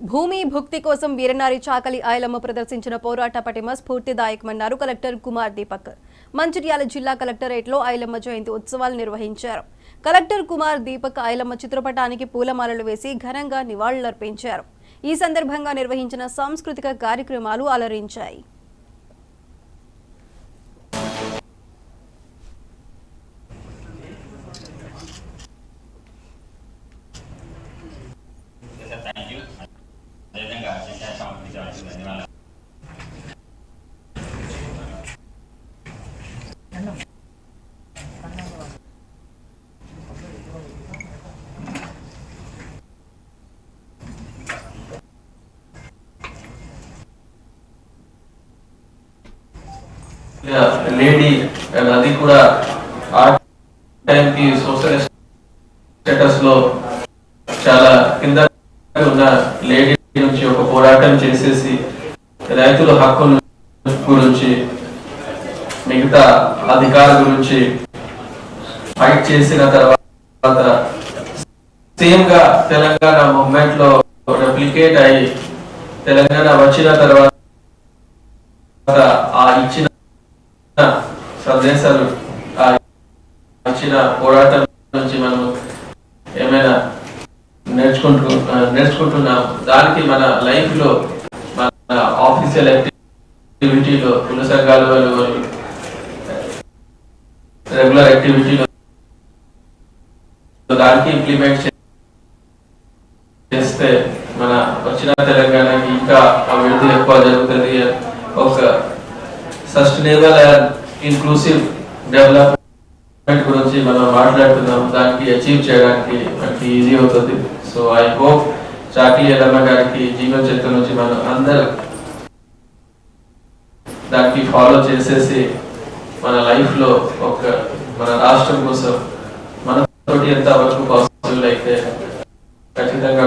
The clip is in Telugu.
భూమి భుక్తి కోసం వీరనారి చాకలి ఆయలమ్మ ప్రదర్శించిన పోరాట పటిమ స్ఫూర్తిదాయకమన్నారు కలెక్టర్ కుమార్ దీపక్. మంచిర్యాల జిల్లా కలెక్టరేట్లో ఆయలమ్మ జయంతి ఉత్సవాలు నిర్వహించారు. కలెక్టర్ కుమార్ దీపక్ ఆయలమ్మ చిత్రపటానికి పూలమాలలు వేసి ఘనంగా నివాళులర్పించారు. ఈ సందర్భంగా నిర్వహించిన సాంస్కృతిక కార్యక్రమాలు అలరించాయి. లేడీ అది కూడా ఆ టైంకి సోషల్ స్టేటస్ లో చాలా కింద ఉన్న లేడీ నుంచి ఒక పోరాటం చేసేసి రైతుల హక్కుల గురించి మిగతా అధికారుల గురించి ఫైట్ చేసిన తర్వాత సేమ్ గా తెలంగాణ మూవ్మెంట్ లో రెప్లికేట్ అయ్యి తెలంగాణ వచ్చిన తర్వాత ఆ ఇచ్చిన సందేశాలు ఇచ్చిన పోరాటం నుంచి మనం ఏమైనా నేర్చుకుంటున్నాం. దానికి మన లైఫ్ లో మన ఆఫీషియల్ యాక్టివిటీలో కుల సంఘాల వాళ్ళు రెగ్యులర్ యాక్టివిటీలో దానికి ఇంప్లిమెంట్ చేస్తే మన వచ్చిన తెలంగాణకి ఇంకా అభివృద్ధి ఎక్కువ జరుగుతుంది. ఒక సస్టైనబుల్ అండ్ ఇన్క్లూసివ్ డెవలప్మెంట్ గురించి మనం మాట్లాడుతున్నాం. దానికి అచీవ్ చేయడానికి మనకి ఈజీ అవుతుంది. సో ఐ హోప్ చాకలి ఆయలమ్మ గారికి జీవన చరిత్ర నుంచి మనం అందరూ దానికి ఫాలో చేసేసి మన లైఫ్ లో ఒక మన రాష్ట్రం కోసం మనతోటి ఎంత వరకు పాసిబుల్ అయితే ఖచ్చితంగా